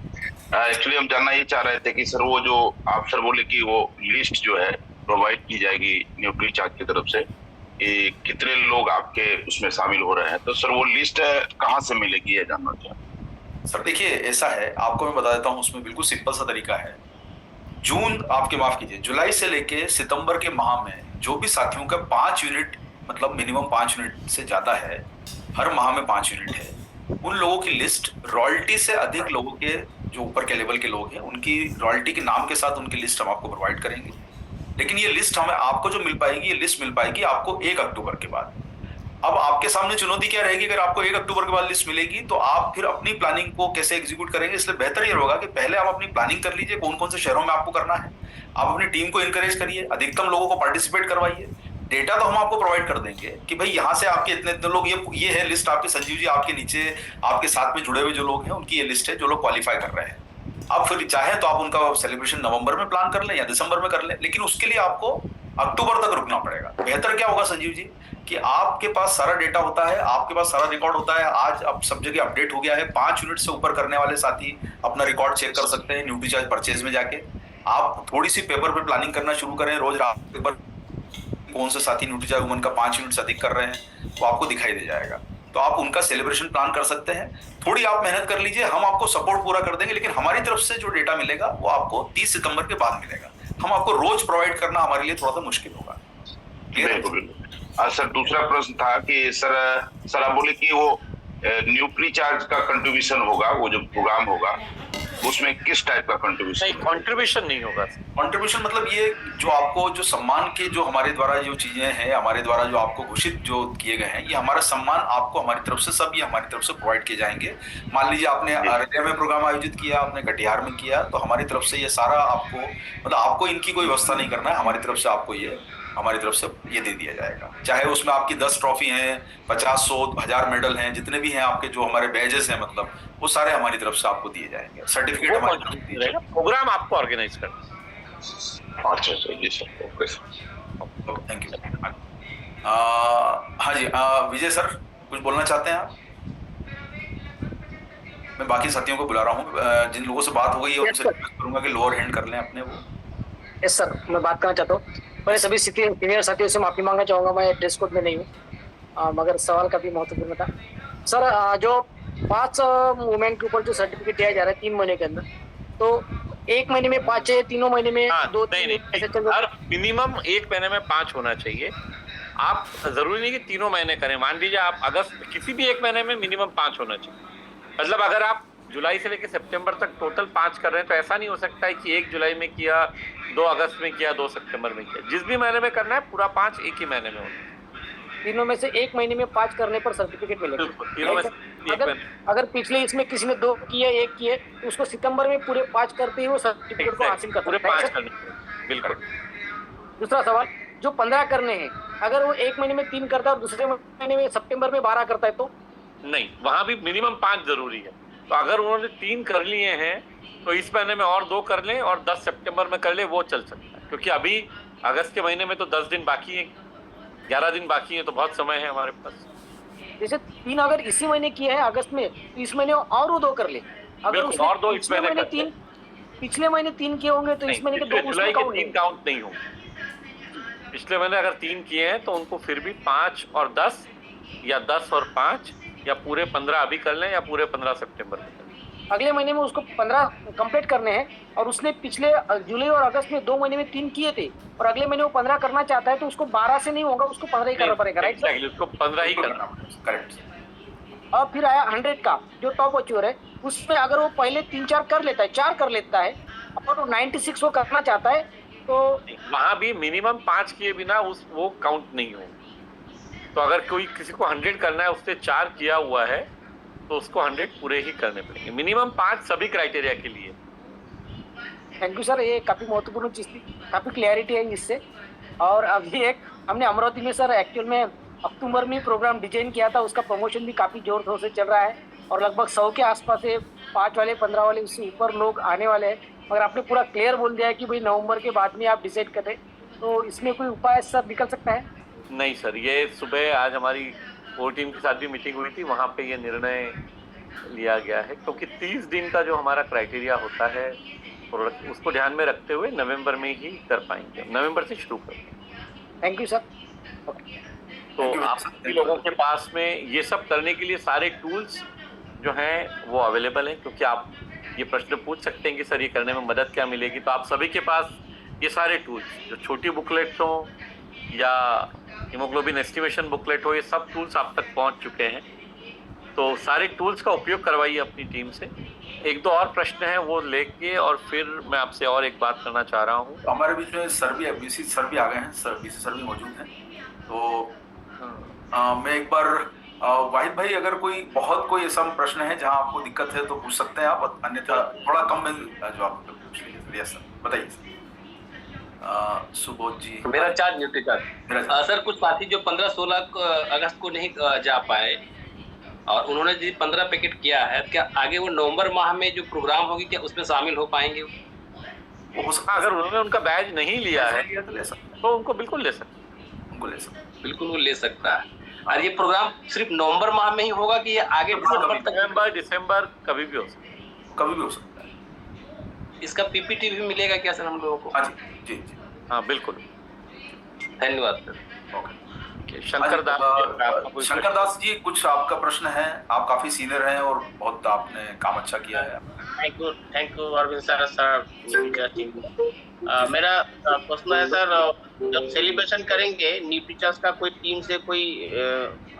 एक्चुअली हम जानना ये चाह रहे थे कि सर वो जो आप सर बोले कि वो लिस्ट जो है प्रोवाइड की जाएगी न्यूट्रीचार्ज की तरफ से, ये कितने लोग आपके उसमें शामिल हो रहे हैं, तो सर वो लिस्ट कहाँ से मिलेगी ये जानना चाहते। सर देखिए, ऐसा है, आपको मैं बता देता हूँ, उसमें बिल्कुल सिंपल सा तरीका है। माफ कीजिए, जुलाई से लेके सितंबर के माह में जो भी साथियों का 5 यूनिट, मतलब मिनिमम 5 यूनिट से ज्यादा है, हर माह में 5 यूनिट है, उन लोगों की लिस्ट, रॉयल्टी से अधिक लोगों के जो ऊपर के लेवल के लोग हैं, उनकी रॉयल्टी के नाम के साथ उनकी लिस्ट हम आपको प्रोवाइड करेंगे। लेकिन ये लिस्ट हमें आपको जो मिल पाएगी, ये लिस्ट मिल पाएगी आपको 1 अक्टूबर के बाद। अब आपके सामने चुनौती क्या रहेगी, अगर आपको 1 अक्टूबर के बाद लिस्ट मिलेगी तो आप फिर अपनी प्लानिंग को कैसे एग्जीक्यूट करेंगे। इसलिए बेहतर ये होगा कि पहले आप अपनी प्लानिंग कर लीजिए, कौन कौन से शहरों में आपको करना है। आप अपनी टीम को इनकरेज करिए, अधिकतम लोगों को पार्टिसिपेट करवाइए। डेटा तो हम आपको प्रोवाइड कर देंगे कि भाई यहाँ से आपके इतने इतने लोग, ये है लिस्ट आपके। संजीव जी, आपके नीचे आपके साथ में जुड़े हुए जो लोग हैं, उनकी ये लिस्ट है जो लोग क्वालिफाई कर रहे हैं। आप फिर चाहे तो आप उनका सेलिब्रेशन नवंबर में प्लान कर लें या दिसंबर में कर लें, लेकिन उसके लिए आपको अक्टूबर तक रुकना पड़ेगा। बेहतर क्या होगा संजीव जी कि आपके पास सारा डेटा होता है, आपके पास सारा रिकॉर्ड होता है। आज अब सब जगह अपडेट हो गया है, 5 यूनिट से ऊपर करने वाले साथी अपना रिकॉर्ड चेक कर सकते हैं न्यूट्रीचार्ज परचेज में जाके। आप थोड़ी सी पेपर पे प्लानिंग करना शुरू करें, रोज रात पेपर कौन से साथी न्यूट्रीचार्ज वुमन का 5 यूनिट से अधिक कर रहे हैं, वो आपको दिखाई दे जाएगा। तो आप उनका सेलिब्रेशन प्लान कर सकते हैं। थोड़ी आप मेहनत कर लीजिए, हम आपको सपोर्ट पूरा कर देंगे, लेकिन हमारी तरफ से जो डेटा मिलेगा वो आपको 30 सितंबर के बाद मिलेगा। हम आपको रोज प्रोवाइड करना हमारे लिए थोड़ा सा मुश्किल होगा। बिल्कुल। सर दूसरा प्रश्न था कि सर आप बोले कि वो न्यूट्रीचार्ज का कंट्रीब्यूशन होगा, वो जो प्रोग्राम होगा उसमें किस टाइप का कंट्रीब्यूशन? नहीं, कंट्रीब्यूशन नहीं होगा। कंट्रीब्यूशन मतलब ये जो आपको जो सम्मान के जो हमारे द्वारा जो चीजें हैं, हमारे द्वारा जो आपको घोषित जो किए गए हैं, ये हमारा सम्मान आपको हमारी तरफ से, सब ये हमारी तरफ से प्रोवाइड किए जाएंगे। मान लीजिए आपने अररिया में प्रोग्राम आयोजित किया, आपने कटिहार में किया, तो हमारी तरफ से ये सारा आपको, मतलब आपको इनकी कोई व्यवस्था नहीं करना है, हमारी तरफ से आपको ये, हमारी तरफ से ये दे दिया जाएगा। चाहे उसमें आपकी 10 ट्रॉफी हैं, 50, 100, 1000 मेडल हैं, जितने भी हैं आपके जो हमारे बैजेस हैं, मतलब वो सारे हमारी तरफ से आपको दिए जाएंगे। सर्टिफिकेट हमारी तरफ से दिए जाएगा। प्रोग्राम आपको ऑर्गेनाइज करना। अच्छा जी sir, okay sir, thank you. हाँ जी, विजय सर कुछ बोलना चाहते हैं आप? मैं बाकी साथियों को बुला रहा हूँ, जिन लोगों से बात हो गई है उनसे रिक्वेस्ट करूंगा कि लोअर हैंड कर लें अपने वो। यस सर, मैं बात करना चाहता हूँ। मैं सभी सीनियर साथियों से माफी मांगना चाहूँगा, मैं ड्रेस कोड में नहीं हूँ, मगर सवाल काफी महत्वपूर्ण था। सर जो 5 वुमेन के ऊपर जो सर्टिफिकेट दिया जा रहा है 3 महीने के अंदर, तो 1 महीने में 5 है, 3 महीने में 2, 3 ऐसे चल रहा है? मिनिमम 1 महीने में 5 होना चाहिए। आप जरूरी नहीं कि 3 महीने करें। मान लीजिए आप अगस्त, किसी भी 1 महीने में मिनिमम 5 होना चाहिए। मतलब अगर आप जुलाई से लेकर सितंबर तक टोटल 5 कर रहे हैं, तो ऐसा नहीं हो सकता है कि 1 जुलाई में किया, 2 अगस्त में किया, 2 सितंबर में किया। जिस भी महीने में करना है पूरा 5 एक ही महीने में होना है। तीनों में से 1 महीने में 5 करने पर सर्टिफिकेट मिलेगा? तीनों में अगर पिछले इसमें किसी ने 2 किए 1 किए तो उसको सितंबर में पूरे 5 करते ही वो सर्टिफिकेट को हासिल कर पूरे सकता है 5 सर। करने, बिल्कुल। दूसरा सवाल, जो 15 करने हैं, अगर वो 1 महीने में 3 करता है और दूसरे महीने में सितंबर में 12 करता है तो नहीं, वहां भी मिनिमम 5 जरूरी है। तो अगर उन्होंने 3 कर लिए हैं तो इस महीने में और 2 कर लें और 10 सितंबर में कर ले, वो चल सकता है। क्योंकि अभी अगस्त के महीने में तो 10 दिन बाकी है, 11 दिन बाकी है, तो बहुत समय है हमारे पास। जैसे 3 अगर इसी महीने किए हैं अगस्त में, तो इस महीने और वो 2 कर ले। अगर बिल्कुल, उसने और 2 इस पिछले महीने महीने कर ले। 3 पिछले महीने 3 किए होंगे तो इस महीने के 2 पिछले जुलाई उसमें के काउंट 3 नहीं। काउंट नहीं होंगे। पिछले महीने अगर 3 किए हैं तो उनको फिर भी 5 और 10 या 10 और 5 या पूरे 15 अभी कर लें या पूरे 15 सितंबर में कर लें। अगले महीने में उसको 15 कंप्लीट करने हैं और उसने पिछले जुलाई और अगस्त में 2 महीने में 3 किए थे और अगले महीने वो 15 करना चाहता है तो उसको 12 से नहीं होगा, उसको 15 ही करना पड़ेगा, राइट सर? Exactly, उसको 15 ही करना। करेक्ट। और फिर आया 100 का जो टॉप अचीवर है, उसमें अगर वो पहले 3-4 कर लेता है, 4 कर लेता है और वो 96 वो करना चाहता है तो वहां भी मिनिमम 5 किए बिना वो काउंट नहीं हो। तो अगर कोई किसी को 100 करना है, उससे 4 किया हुआ है तो उसको 100 पूरे ही करने पड़ेंगे। मिनिमम 5 सभी क्राइटेरिया के लिए। थैंक यू सर, ये काफ़ी महत्वपूर्ण चीज़ थी, काफ़ी क्लैरिटी है इससे। और अभी एक हमने अमरावती में सर एक्चुअल में अक्टूबर में प्रोग्राम डिजाइन किया था, उसका प्रमोशन भी काफ़ी जोर शोर से चल रहा है और लगभग 100 के आसपास है, 5 वाले 15 वाले उससे ऊपर लोग आने वाले हैं। मगर आपने पूरा क्लियर बोल दिया है कि भाई नवंबर के बाद में आप डिसाइड करें, तो इसमें कोई उपाय सर निकल सकता है? नहीं सर, ये सुबह आज हमारी कोर टीम के साथ भी मीटिंग हुई थी, वहाँ पे ये निर्णय लिया गया है क्योंकि 30 दिन का जो हमारा क्राइटेरिया होता है और उसको ध्यान में रखते हुए नवंबर में ही कर पाएंगे, नवंबर से शुरू करेंगे। Thank you sir. तो आप सभी लोगों के पास में ये सब करने के लिए सारे टूल्स जो हैं वो अवेलेबल हैं, क्योंकि आप ये प्रश्न पूछ सकते हैं कि सर ये करने में मदद क्या मिलेगी। तो आप सभी के पास ये सारे टूल्स, जो छोटी बुकलेट्स हो या हीमोग्लोबिन एस्टिमेशन बुकलेट हो, ये सब टूल्स आप तक पहुंच चुके हैं। तो सारे टूल्स का उपयोग करवाइए अपनी टीम से। 1-2 और प्रश्न हैं वो लेके और फिर मैं आपसे और एक बात करना चाह रहा हूँ। हमारे बीच में सर भी बीसी सर भी आ गए हैं, सर बीसी सर भी मौजूद हैं। तो मैं एक बार वाहिद भाई, अगर कोई ऐसा प्रश्न है जहां आपको दिक्कत है तो पूछ सकते हैं आप, अन्यथा थोड़ा कम में जवाब पूछ लीजिए। यस सर, बताइए सर। सुबोध जी। मेरा चार्ज न्यूट्री चार्ज सर, कुछ साथी जो 15-16 अगस्त को नहीं जा पाए और उन्होंने जी 15 पैकेट किया है, क्या आगे वो नवंबर माह में जो प्रोग्राम होगी क्या उसमें शामिल हो पाएंगे? अगर उन्होंने उनका बैज नहीं लिया है तो ले सकते, तो उनको बिल्कुल ले सकते, बिल्कुल वो ले सकता है। और ये प्रोग्राम सिर्फ नवंबर माह में ही होगा कि ये आगे दिसंबर तक? नवंबर दिसंबर कभी भी हो सकता है, कभी भी हो सकता है। इसका पीपीटी भी मिलेगा क्या सर हम लोगों को? हाँ जी, हाँ बिल्कुल। धन्यवाद सर। शंकर दास जी, कुछ आपका प्रश्न है? आप काफी सीनियर हैं और बहुत आपने काम अच्छा किया है। Thank you Arvind sir. मेरा प्रश्न है सर, जब सेलिब्रेशन करेंगे न्यूट्रीचार्ज का, कोई टीम से कोई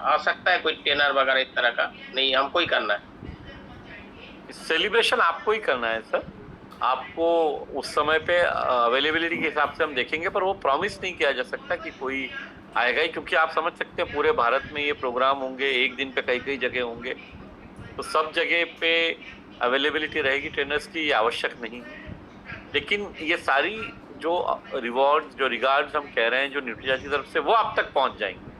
आ सकता है, कोई ट्रेनर वगैरह इस तरह का? नहीं, हमको ही करना है सेलिब्रेशन, आपको ही करना है सर। आपको उस समय पे अवेलेबिलिटी के हिसाब से हम देखेंगे, पर वो प्रॉमिस नहीं किया जा सकता कि कोई आएगा ही, क्योंकि आप समझ सकते हैं पूरे भारत में ये प्रोग्राम होंगे, एक दिन पे कई जगह होंगे, तो सब जगह पे अवेलेबिलिटी रहेगी ट्रेनर्स की, ये आवश्यक नहीं। लेकिन ये सारी जो रिवॉर्ड्स, जो रिगार्ड्स हम कह रहे हैं जो न्यूट्रीचार्ज की तरफ से, वो आप तक पहुंच जाएंगे।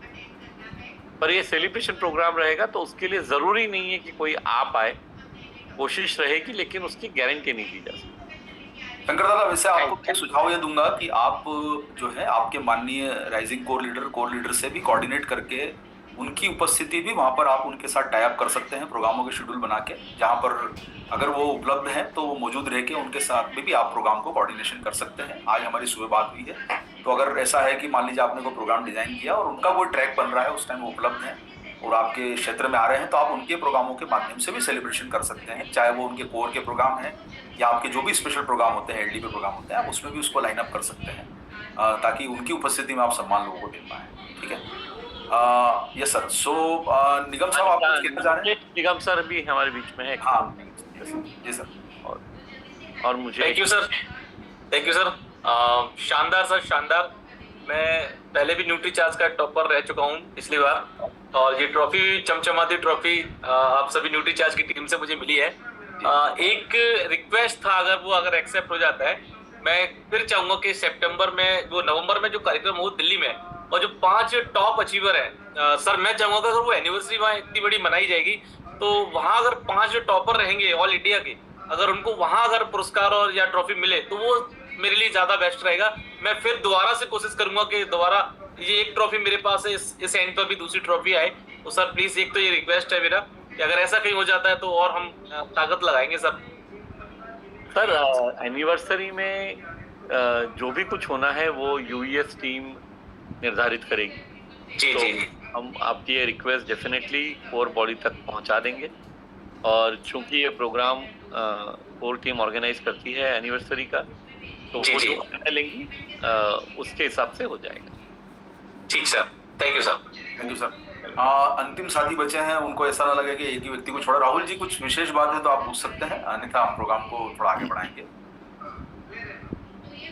पर ये सेलिब्रेशन प्रोग्राम रहेगा तो उसके लिए ज़रूरी नहीं है कि कोई आ पाए, कोशिश रहेगी, लेकिन उसकी गारंटी नहीं दी जा सकती। शंकर दादा, वैसे आपको क्या सुझाव ये दूंगा कि आप जो है आपके माननीय राइजिंग कोर लीडर से भी कोऑर्डिनेट करके उनकी उपस्थिति भी वहाँ पर आप उनके साथ टाई अप कर सकते हैं, प्रोग्रामों के शेड्यूल बना के, जहाँ पर अगर वो उपलब्ध हैं तो वो मौजूद रह के उनके साथ में भी आप प्रोग्राम को कोऑर्डिनेशन कर सकते हैं। आज हमारी सुबह बात हुई है, तो अगर ऐसा है कि मान लीजिए आपने कोई प्रोग्राम डिजाइन किया और उनका कोई ट्रैक बन रहा है, उस टाइम वो उपलब्ध है और आपके क्षेत्र में आ रहे हैं, तो आप उनके प्रोग्रामों के माध्यम से भी सेलिब्रेशन कर सकते हैं, चाहे वो उनके कोर के प्रोग्राम हैं या आपके जो भी स्पेशल प्रोग्राम होते हैं, एलडी पे प्रोग्राम होते हैं, आप उसमें भी उसको लाइन अप कर सकते हैं, ताकि उनकी उपस्थिति में आप सम्मान लोगों को दे पाएँ। ठीक है, यस सर। सो निगम साहब, आप कुछ कहना चाह रहे हैं? निगम सर भी हमारे बीच में है। हाँ जी सर। और मुझे थैंक यू सर। शानदार सर, शानदार। मैं पहले भी न्यूट्रीचार्ज का टॉपर रह चुका हूँ पिछली बार, और ये ट्रॉफी, चमचमाती ट्रॉफी, आप सभी न्यूट्री चार्ज की टीम से मुझे मिली है। एक रिक्वेस्ट था, अगर एक्सेप्ट हो जाता है, मैं फिर चाहूंगा कि सितंबर में, वो नवंबर में जो कार्यक्रम हो दिल्ली में, और जो 5 टॉप अचीवर है, सर मैं चाहूंगा अगर वो एनिवर्सरी वहाँ इतनी बड़ी मनाई जाएगी तो वहां अगर 5 जो टॉपर रहेंगे ऑल इंडिया के, अगर उनको वहां अगर पुरस्कार और या ट्रॉफी मिले तो वो मेरे लिए ज्यादा बेस्ट रहेगा। मैं फिर दोबारा से कोशिश करूंगा कि दोबारा ये एक ट्रॉफी मेरे पास है, इस एंड पर भी दूसरी ट्रॉफी आए। तो सर प्लीज, एक तो ये रिक्वेस्ट है मेरा कि अगर ऐसा कहीं हो जाता है तो और हम ताकत लगाएंगे सर। सर एनिवर्सरी में जो भी कुछ होना है वो यूएस टीम निर्धारित करेगी। जी तो जी हम आपकी ये रिक्वेस्ट डेफिनेटली कोर बॉडी तक पहुंचा देंगे, और चूंकि ये प्रोग्राम कोर टीम ऑर्गेनाइज करती है एनिवर्सरी का, तो जी, वो जी। जो निर्णय लेंगी उसके हिसाब से हो जाएगा। ठीक sir, thank you sir. Thank you sir. अंतिम साथी बचे हैं, उनको ऐसा ना लगे कि एक ही व्यक्ति को छोड़ा। राहुल जी, कुछ विशेष बात है तो आप पूछ सकते हैं, अन्यथा हम प्रोग्राम को थोड़ा आगे बढ़ाएंगे।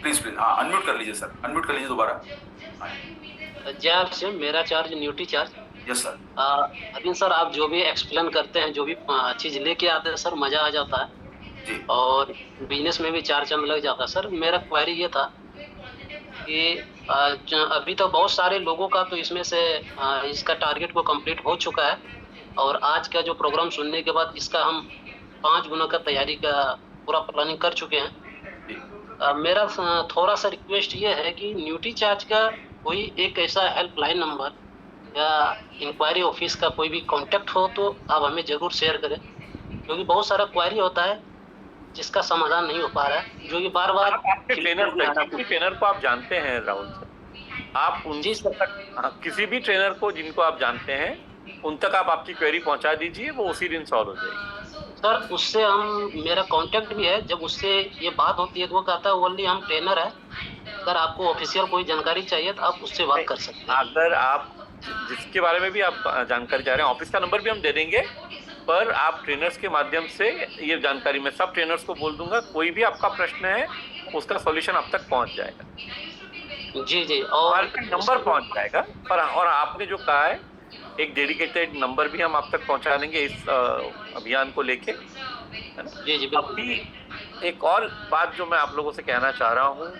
प्लीज अनम्यूट कर लीजिए सर, अनम्यूट कर लीजिए दोबारा। जय, मेरा charge nutri charge. Yes sir. Arvind sir, आप जो भी एक्सप्लेन करते हैं, जो भी चीज लेके आते हैं सर, मजा आ जाता है जी। और बिजनेस में भी 4 चांद लग जाता है। सर मेरा क्वेरी ये था कि अभी तो बहुत सारे लोगों का तो इसमें से इसका टारगेट को कंप्लीट हो चुका है, और आज का जो प्रोग्राम सुनने के बाद इसका हम 5 गुना का तैयारी का पूरा प्लानिंग कर चुके हैं। मेरा थोड़ा सा रिक्वेस्ट ये है कि न्यूट्री चार्ज का कोई एक ऐसा हेल्पलाइन नंबर या इंक्वायरी ऑफिस का कोई भी कांटेक्ट हो तो आप हमें ज़रूर शेयर करें, क्योंकि बहुत सारा क्वायरी होता है जिसका समाधान नहीं हो पा रहा है, जो ये बार बार आपके ट्रेनर को आप जानते हैं राहुल सर, आप उनकी किसी भी ट्रेनर को जिनको आप जानते हैं उन तक आप आपकी क्वेरी पहुंचा दीजिए, वो उसी दिन सॉल्व हो जाएगी। सर उससे मेरा कांटेक्ट भी है, जब उससे ये बात होती है तो वो कहता है ओनली हम ट्रेनर है, अगर आपको ऑफिशियल कोई जानकारी चाहिए तो आप उससे बात कर सकते हैं। अगर आप जिसके बारे में भी आप जानकारी चाह रहे हैं, ऑफिस का नंबर भी हम दे देंगे, पर आप ट्रेनर्स के माध्यम से ये जानकारी मैं सब ट्रेनर्स को बोल दूंगा, कोई भी आपका प्रश्न है उसका सॉल्यूशन आप तक पहुंच जाएगा। जी जी, और नंबर पहुंच जाएगा, पर और आपने जो कहा है एक डेडिकेटेड नंबर भी हम आप तक पहुंचा देंगे इस अभियान को लेके, है ना। जी जी। अभी एक और बात जो मैं आप लोगों से कहना चाह रहा हूँ,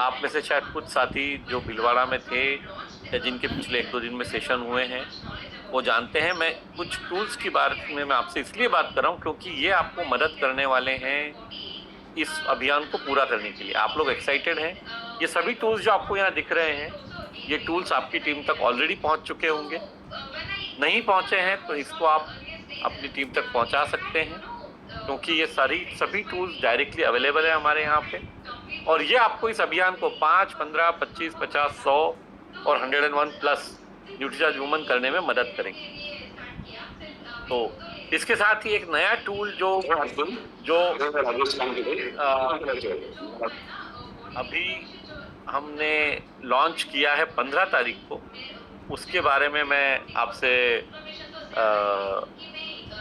आप में से शायद कुछ साथी जो भीलवाड़ा में थे या जिनके पिछले 1-2 दिन में सेशन हुए हैं वो जानते हैं। मैं कुछ टूल्स की बारे में मैं आपसे इसलिए बात कर रहा हूँ क्योंकि ये आपको मदद करने वाले हैं इस अभियान को पूरा करने के लिए। आप लोग एक्साइटेड हैं। ये सभी टूल्स जो आपको यहाँ दिख रहे हैं, ये टूल्स आपकी टीम तक ऑलरेडी पहुँच चुके होंगे। नहीं पहुँचे हैं तो इसको आप अपनी टीम तक पहुँचा सकते हैं, क्योंकि ये सभी टूल्स डायरेक्टली अवेलेबल है हमारे यहाँ पे, और ये आपको इस अभियान को 5, 15, 25, 50, 100 और 101 प्लस न्यूट्री चार्ज वुमन करने में मदद करेंगे। तो इसके साथ ही एक नया टूल जो अभी हमने लॉन्च किया है 15 तारीख को, उसके बारे में मैं आपसे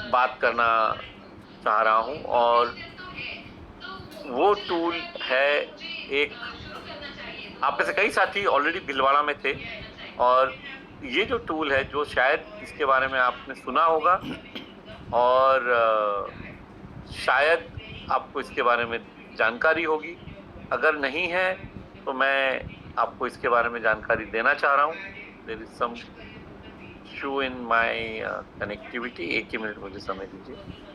बात करना चाह रहा हूं, और वो टूल है एक, आप में से कई साथी ऑलरेडी भीलवाड़ा में थे, और ये जो टूल है जो शायद इसके बारे में आपने सुना होगा और शायद आपको इसके बारे में जानकारी होगी। अगर नहीं है तो मैं आपको इसके बारे में जानकारी देना चाह रहा हूँ। There is some issue in my connectivity, एक ही मिनट मुझे समय दीजिए।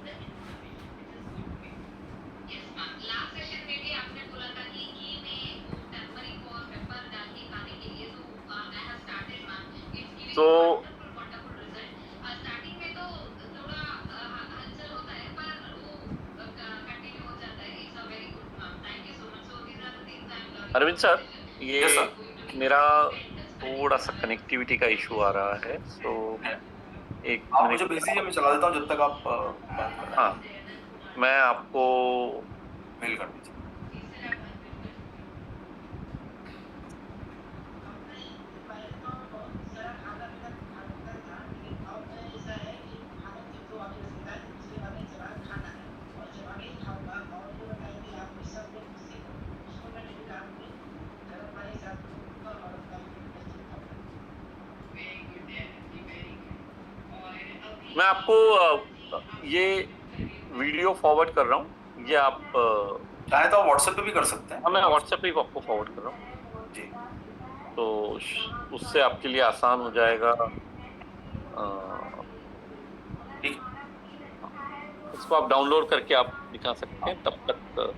तो अरविंद सर, ये मेरा थोड़ा सा कनेक्टिविटी का इशू आ रहा है, तो एक आप मुझे भेजिए, मैं चला देता हूँ जब तक आप बात कर। हाँ, मैं आपको मेल कर दीजिए। मैं आपको ये वीडियो फॉरवर्ड कर रहा हूँ, ये आप चाहे तो आप व्हाट्सएप पे भी कर सकते हैं। मैं व्हाट्सएप पे आपको फॉरवर्ड कर रहा हूँ जी। तो उससे आपके लिए आसान हो जाएगा। ठीक, इसको आप डाउनलोड करके आप दिखा सकते हैं, तब तक